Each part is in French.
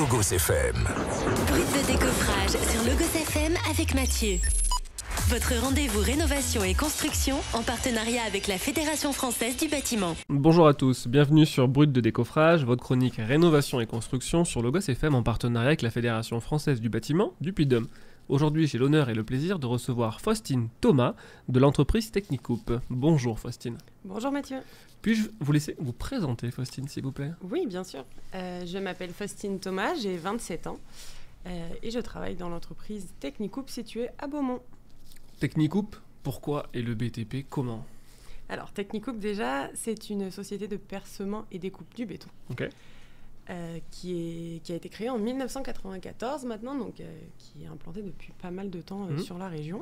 Logos FM. Brut de décoffrage sur Logos FM avec Mathieu. Votre rendez-vous rénovation et construction en partenariat avec la Fédération française du bâtiment. Bonjour à tous, bienvenue sur Brut de décoffrage, votre chronique rénovation et construction sur Logos FM en partenariat avec la Fédération française du bâtiment du Puy-de-Dôme. Aujourd'hui, j'ai l'honneur et le plaisir de recevoir Faustine Thomas de l'entreprise Technicoupe. Bonjour Faustine. Bonjour Mathieu. Puis-je vous laisser vous présenter Faustine s'il vous plaît ? Oui, bien sûr. Je m'appelle Faustine Thomas, j'ai 27 ans et je travaille dans l'entreprise Technicoupe située à Beaumont. Technicoupe, pourquoi et le BTP comment ? Alors Technicoupe déjà, c'est une société de percement et découpe du béton. Ok. Qui a été créée en 1994 maintenant, donc qui est implantée depuis pas mal de temps sur la région.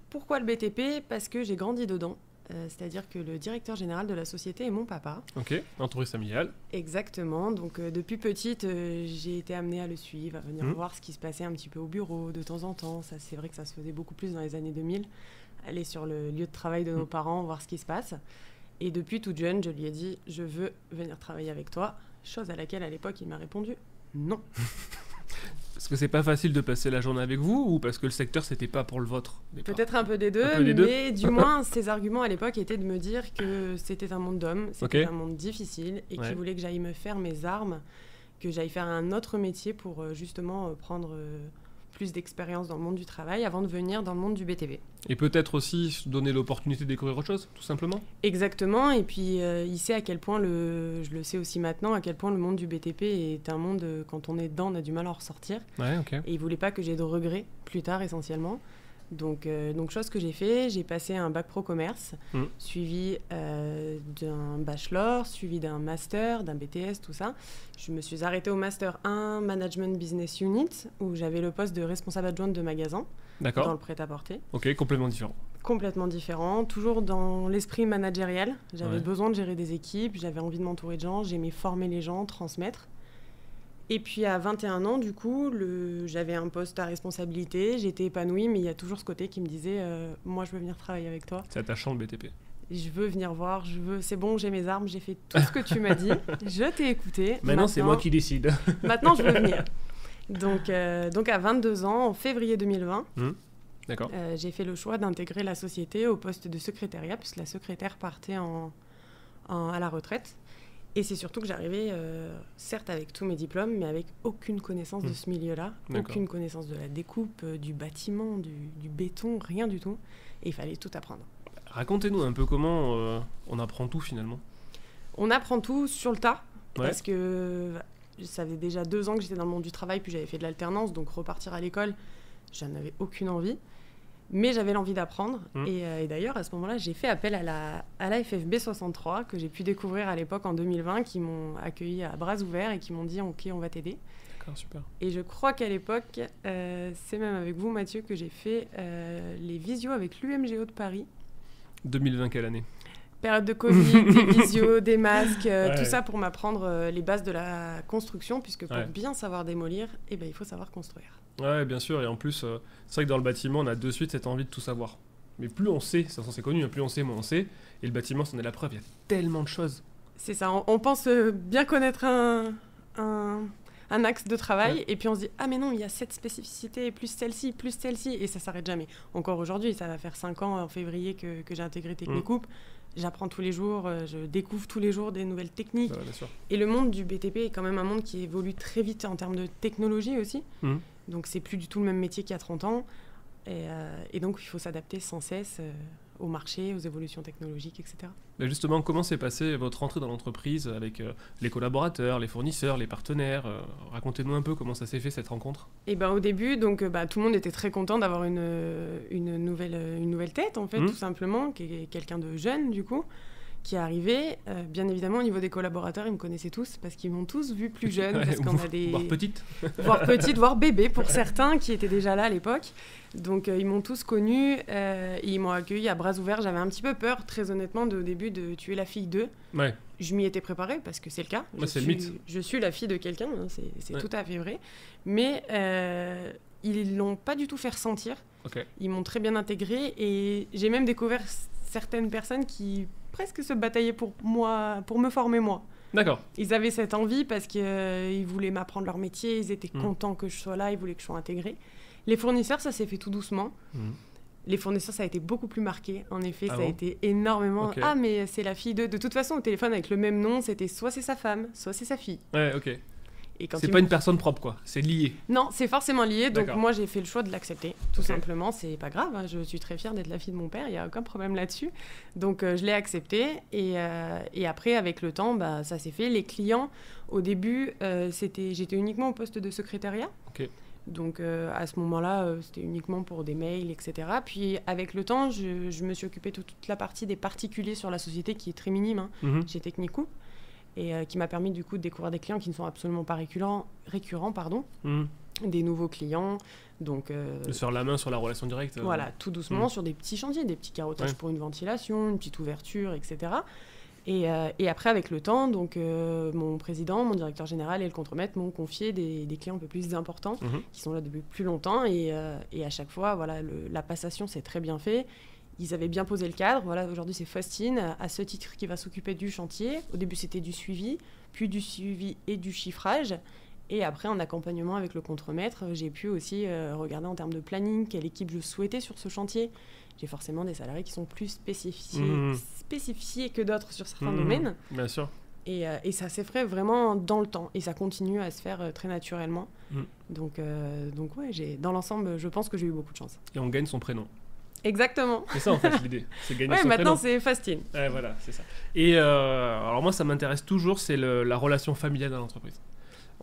Pourquoi le BTP ? Parce que j'ai grandi dedans. C'est-à-dire que le directeur général de la société est mon papa. Ok, entreprise familiale. Exactement, donc depuis petite, j'ai été amenée à le suivre, à venir voir ce qui se passait un petit peu au bureau de temps en temps. Ça, c'est vrai que ça se faisait beaucoup plus dans les années 2000, aller sur le lieu de travail de nos parents, voir ce qui se passe. Et depuis toute jeune, je lui ai dit « je veux venir travailler avec toi », chose à laquelle à l'époque il m'a répondu « non ». Est-ce que c'est pas facile de passer la journée avec vous ou parce que le secteur c'était pas pour le vôtre ? Peut-être un peu des deux, mais du moins ses arguments à l'époque étaient de me dire que c'était un monde d'hommes, c'était un monde difficile et qu'il voulait que j'aille me faire mes armes, que j'aille faire un autre métier pour justement prendre plus d'expérience dans le monde du travail avant de venir dans le monde du BTP. Et peut-être aussi se donner l'opportunité de découvrir autre chose, tout simplement ? Exactement, et puis il sait à quel point, je le sais aussi maintenant, à quel point le monde du BTP est un monde, quand on est dedans, on a du mal à en ressortir. Ouais, ok. Et il ne voulait pas que j'ai de regrets plus tard, essentiellement. Donc chose que j'ai fait, j'ai passé un bac pro commerce, suivi d'un bachelor, suivi d'un master, d'un BTS, tout ça. Je me suis arrêtée au master 1 Management Business Unit, où j'avais le poste de responsable adjointe de magasin. D'accord. Dans le prêt-à-porter. Ok, complètement différent. Complètement différent, toujours dans l'esprit managérial. J'avais besoin de gérer des équipes, j'avais envie de m'entourer de gens, j'aimais former les gens, transmettre. Et puis à 21 ans, du coup, j'avais un poste à responsabilité, j'étais épanouie, mais il y a toujours ce côté qui me disait moi, je veux venir travailler avec toi. C'est attachant le BTP. Je veux venir voir, c'est bon, j'ai mes armes, j'ai fait tout ce que tu m'as dit, je t'ai écouté. Maintenant, c'est moi qui décide. Maintenant, je veux venir. Donc à 22 ans, en février 2020, D'accord. J'ai fait le choix d'intégrer la société au poste de secrétariat, puisque la secrétaire partait à la retraite. Et c'est surtout que j'arrivais, certes avec tous mes diplômes, mais avec aucune connaissance de ce milieu-là, aucune connaissance de la découpe, du bâtiment, du béton, rien du tout. Et il fallait tout apprendre. Racontez-nous un peu comment on apprend tout finalement. On apprend tout sur le tas, parce que ça faisait déjà 2 ans que j'étais dans le monde du travail, puis j'avais fait de l'alternance, donc repartir à l'école, j'en avais aucune envie. Mais j'avais l'envie d'apprendre. Et d'ailleurs, à ce moment-là, j'ai fait appel à la FFB 63, que j'ai pu découvrir à l'époque en 2020, qui m'ont accueilli à bras ouverts et qui m'ont dit « Ok, on va t'aider ». D'accord, super. Et je crois qu'à l'époque, c'est même avec vous, Mathieu, que j'ai fait les visios avec l'UMGO de Paris. 2020, quelle année ? Période de Covid, des visios, des masques, tout ça pour m'apprendre les bases de la construction, puisque pour bien savoir démolir, il faut savoir construire. Ouais, bien sûr, et en plus, c'est vrai que dans le bâtiment, on a de suite cette envie de tout savoir. Mais plus on sait, c'est connu, plus on sait, moins on sait, et le bâtiment, c'en est la preuve, il y a tellement de choses. C'est ça, on pense bien connaître un axe de travail, et puis on se dit « Ah mais non, il y a cette spécificité, plus celle-ci, et ça s'arrête jamais. » Encore aujourd'hui, ça va faire 5 ans en février que j'ai intégré Technicoupe. J'apprends tous les jours, je découvre tous les jours des nouvelles techniques. Bien sûr. Et le monde du BTP est quand même un monde qui évolue très vite en termes de technologie aussi. Donc c'est plus du tout le même métier qu'il y a 30 ans. Et donc il faut s'adapter sans cesse au marché, aux évolutions technologiques, etc. Mais justement, comment s'est passée votre entrée dans l'entreprise avec les collaborateurs, les fournisseurs, les partenaires racontez-nous un peu comment ça s'est fait cette rencontre. Au début, tout le monde était très content d'avoir une nouvelle tête, en fait, tout simplement, qui est quelqu'un de jeune, du coup, qui est arrivé. Bien évidemment, au niveau des collaborateurs, ils me connaissaient tous, parce qu'ils m'ont tous vu plus jeune, parce qu'on a des... Voire petite. Voire petite, voire bébé, pour certains, qui étaient déjà là à l'époque. Donc, ils m'ont tous connue, ils m'ont accueilli à bras ouverts. J'avais un petit peu peur, très honnêtement, au début, de tuer la fille d'eux. Ouais. Je m'y étais préparée, parce que c'est le cas. C'est le mythe. Je suis la fille de quelqu'un, hein, c'est tout à fait vrai. Mais ils ne l'ont pas du tout fait ressentir. Okay. Ils m'ont très bien intégrée, et j'ai même découvert certaines personnes qui presque se bataillaient pour moi, pour me former moi. D'accord. Ils avaient cette envie parce qu'ils voulaient m'apprendre leur métier, ils étaient contents que je sois là, ils voulaient que je sois intégrée. Les fournisseurs, ça s'est fait tout doucement. Les fournisseurs, ça a été beaucoup plus marqué. En effet, ça a été énormément... Okay. Ah, mais c'est la fille de... De toute façon, au téléphone, avec le même nom, c'était soit c'est sa femme, soit c'est sa fille. Ouais, ok. Et quand c'est pas une personne propre, quoi. C'est lié. Non, c'est forcément lié. Donc D'accord. moi, j'ai fait le choix de l'accepter, tout simplement. C'est pas grave. Hein. Je suis très fière d'être la fille de mon père. Il n'y a aucun problème là-dessus. Donc je l'ai accepté. Et après, avec le temps, ça s'est fait. Les clients, au début, j'étais uniquement au poste de secrétariat. Ok. Donc à ce moment-là, c'était uniquement pour des mails, etc. Puis avec le temps, je me suis occupée de toute la partie des particuliers sur la société qui est très minime, chez Technicoup, et qui m'a permis du coup de découvrir des clients qui ne sont absolument pas récurrents, des nouveaux clients. Donc, de se faire la main sur la relation directe. Voilà, tout doucement sur des petits chantiers, des petits carottages pour une ventilation, une petite ouverture, etc. Et après, avec le temps, donc, mon président, mon directeur général et le contremaître m'ont confié des clients un peu plus importants qui sont là depuis plus longtemps. Et à chaque fois, voilà, la passation s'est très bien fait. Ils avaient bien posé le cadre. Voilà, aujourd'hui, c'est Faustine, à ce titre, qui va s'occuper du chantier. Au début, c'était du suivi, puis du suivi et du chiffrage. Et après, en accompagnement avec le contremaître, j'ai pu aussi regarder en termes de planning quelle équipe je souhaitais sur ce chantier. J'ai forcément des salariés qui sont plus spécifiés que d'autres sur certains domaines. Bien sûr. Et ça s'est fait vraiment dans le temps. Et ça continue à se faire très naturellement. Donc ouais, dans l'ensemble, je pense que j'ai eu beaucoup de chance. Et on gagne son prénom. Exactement. C'est ça en fait l'idée. C'est gagner son prénom. Maintenant c'est Faustine. Ouais, voilà, c'est ça. Et alors moi, ça m'intéresse toujours, c'est la relation familiale dans l'entreprise.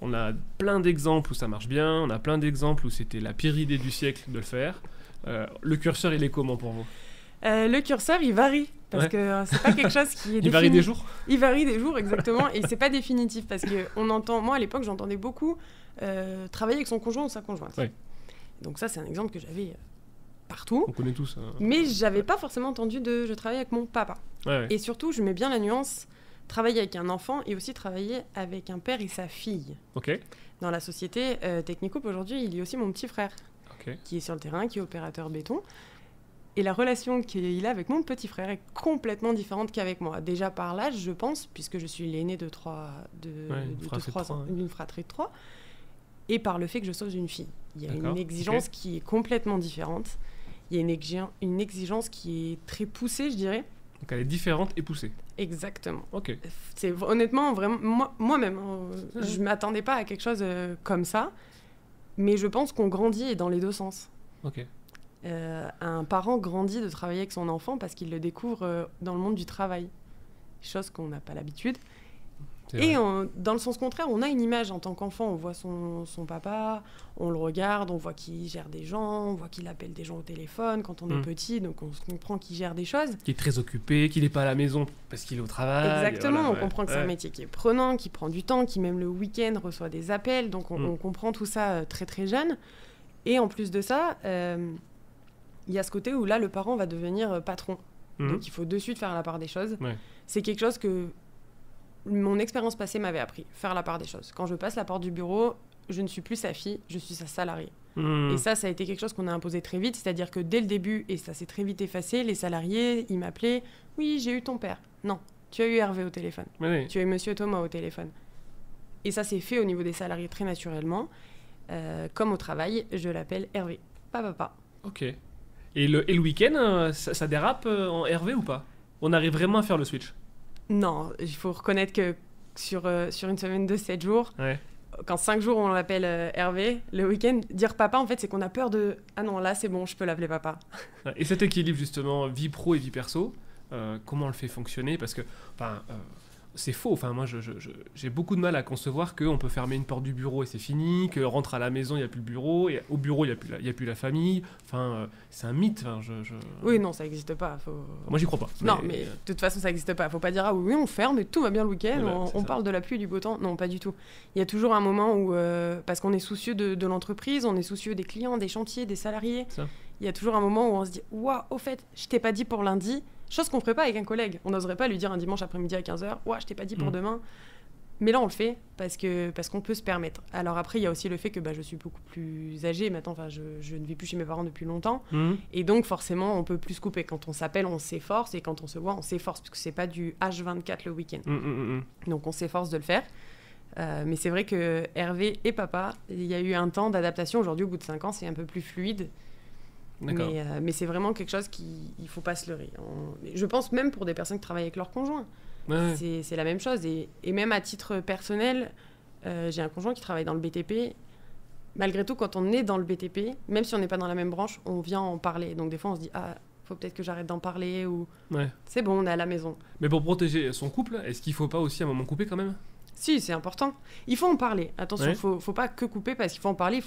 On a plein d'exemples où ça marche bien, on a plein d'exemples où c'était la pire idée du siècle de le faire. Le curseur, il est comment pour vous ? Le curseur, il varie. Parce que c'est pas quelque chose qui est défini. Il varie des jours ? Il varie des jours, exactement. Et c'est pas définitif. Parce que moi, à l'époque, j'entendais beaucoup travailler avec son conjoint ou sa conjointe. Ouais. Donc ça, c'est un exemple que j'avais partout. On connaît tous. Mais j'avais pas forcément entendu je travaille avec mon papa. Ouais. Et surtout, je mets bien la nuance travailler avec un enfant et aussi travailler avec un père et sa fille. Ok. Dans la société Technicoup, aujourd'hui, il y a aussi mon petit frère qui est sur le terrain, qui est opérateur béton. Et la relation qu'il a avec mon petit frère est complètement différente qu'avec moi. Déjà par l'âge, je pense, puisque je suis l'aîné d'une fratrie de 3, et par le fait que je sois une fille. Il y a une exigence qui est complètement différente. Il y a une exigence qui est très poussée, je dirais. Donc elle est différente et poussée. Exactement. Ok. C'est honnêtement, vraiment, moi-même, je ne m'attendais pas à quelque chose comme ça, mais je pense qu'on grandit dans les deux sens. Ok. Un parent grandit de travailler avec son enfant parce qu'il le découvre dans le monde du travail, chose qu'on n'a pas l'habitude. Et dans le sens contraire, on a une image en tant qu'enfant, on voit son papa, on le regarde, on voit qu'il gère des gens, on voit qu'il appelle des gens au téléphone quand on est petit, donc on se comprend qu'il gère des choses. Qui est très occupé, qu'il n'est pas à la maison parce qu'il est au travail. Exactement, on comprend que c'est un métier qui est prenant, qui prend du temps, qui même le week-end reçoit des appels, donc on comprend tout ça très très jeune. Et en plus de ça, il y a ce côté où là, le parent va devenir patron. Donc il faut de suite faire la part des choses. Ouais. C'est quelque chose que mon expérience passée m'avait appris, faire la part des choses. Quand je passe la porte du bureau, je ne suis plus sa fille, je suis sa salariée. Et ça a été quelque chose qu'on a imposé très vite, c'est-à-dire que dès le début, et ça s'est très vite effacé, les salariés, ils m'appelaient « Oui, j'ai eu ton père. » Non, tu as eu Hervé au téléphone. Oui. Tu as eu Monsieur Thomas au téléphone. Et ça s'est fait au niveau des salariés très naturellement. Comme au travail, je l'appelle Hervé, pas papa. Ok. Et le week-end, ça dérape en Hervé ou pas ? On arrive vraiment à faire le switch ? Non, il faut reconnaître que sur une semaine de 7 jours, quand 5 jours on l'appelle Hervé, le week-end, dire papa, en fait, c'est qu'on a peur de « Ah non, là, c'est bon, je peux l'appeler papa ». Et cet équilibre, justement, vie pro et vie perso, comment on le fait fonctionner ? Parce que, c'est faux. Enfin, moi, j'ai beaucoup de mal à concevoir qu'on peut fermer une porte du bureau et c'est fini, que rentre à la maison, il n'y a plus le bureau, et au bureau, il n'y a plus la famille. Enfin, c'est un mythe. Enfin, Oui, non, ça n'existe pas. Moi, j'y crois pas. Non, mais de toute façon, ça n'existe pas. Il ne faut pas dire « Ah oui, on ferme et tout va bien le week-end, on parle de la pluie et du beau temps ». Non, pas du tout. Il y a toujours un moment où, parce qu'on est soucieux de l'entreprise, on est soucieux des clients, des chantiers, des salariés. Il y a toujours un moment où on se dit « Waouh, au fait, je t'ai pas dit pour lundi ». Chose qu'on ferait pas avec un collègue. On n'oserait pas lui dire un dimanche après-midi à 15h « Ouais, je t'ai pas dit pour demain ». Mais là, on le fait parce qu'on peut se permettre. Alors après, il y a aussi le fait que je suis beaucoup plus âgée maintenant. Enfin, je ne vis plus chez mes parents depuis longtemps. Et donc, forcément, on peut plus se couper. Quand on s'appelle, on s'efforce. Et quand on se voit, on s'efforce. Parce que c'est pas du H24 le week-end. Donc, on s'efforce de le faire. Mais c'est vrai que Hervé et papa, il y a eu un temps d'adaptation. Aujourd'hui, au bout de 5 ans, c'est un peu plus fluide. Mais c'est vraiment quelque chose qu'il ne faut pas se leurrer. Je pense même pour des personnes qui travaillent avec leur conjoint. Ouais. C'est la même chose. Et même à titre personnel, j'ai un conjoint qui travaille dans le BTP. Malgré tout, quand on est dans le BTP, même si on n'est pas dans la même branche, on vient en parler. Donc des fois, on se dit « Ah, faut peut-être que j'arrête d'en parler » ou « C'est bon, on est à la maison ». Mais pour protéger son couple, est-ce qu'il ne faut pas aussi à un moment couper quand même ? Si, c'est important. Il faut en parler. Attention, il ne faut pas que couper parce qu'il faut en parler.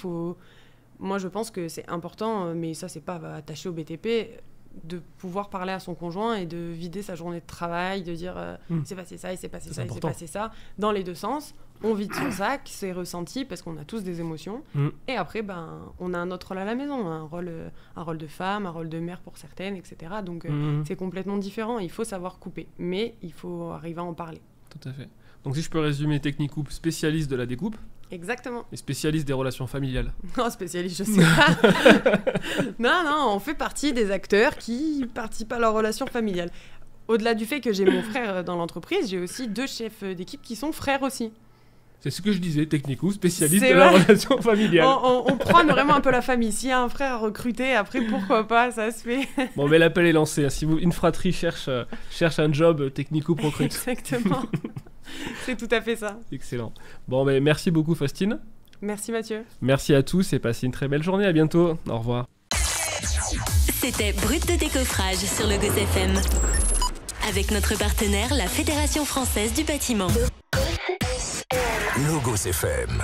Moi, je pense que c'est important, mais ça, c'est pas attaché au BTP, de pouvoir parler à son conjoint et de vider sa journée de travail, de dire « C'est passé ça, il s'est passé ça, il s'est passé ça », dans les deux sens. On vide son sac, c'est ressenti parce qu'on a tous des émotions. Et après, on a un autre rôle à la maison, un rôle de femme, un rôle de mère pour certaines, etc. Donc, c'est complètement différent. Il faut savoir couper, mais il faut arriver à en parler. Tout à fait. Donc, si je peux résumer, Technicoupe, spécialiste de la découpe. Exactement. Et spécialiste des relations familiales. Non, spécialiste, je sais pas. non, on fait partie des acteurs qui participent à leurs relations familiales. Au-delà du fait que j'ai mon frère dans l'entreprise, j'ai aussi 2 chefs d'équipe qui sont frères aussi. C'est ce que je disais, Technicoupe, spécialiste de la relation familiale. On prend vraiment un peu la famille. S'il y a un frère à recruter, après, pourquoi pas, ça se fait. Bon, mais l'appel est lancé. Si une fratrie cherche un job, Technicoupe recrute. Exactement. C'est tout à fait ça. Excellent. Bon, mais merci beaucoup, Faustine. Merci, Mathieu. Merci à tous et passez une très belle journée. À bientôt. Au revoir. C'était Brut de décoffrage sur le Logos FM. Avec notre partenaire, la Fédération française du bâtiment. Logos FM.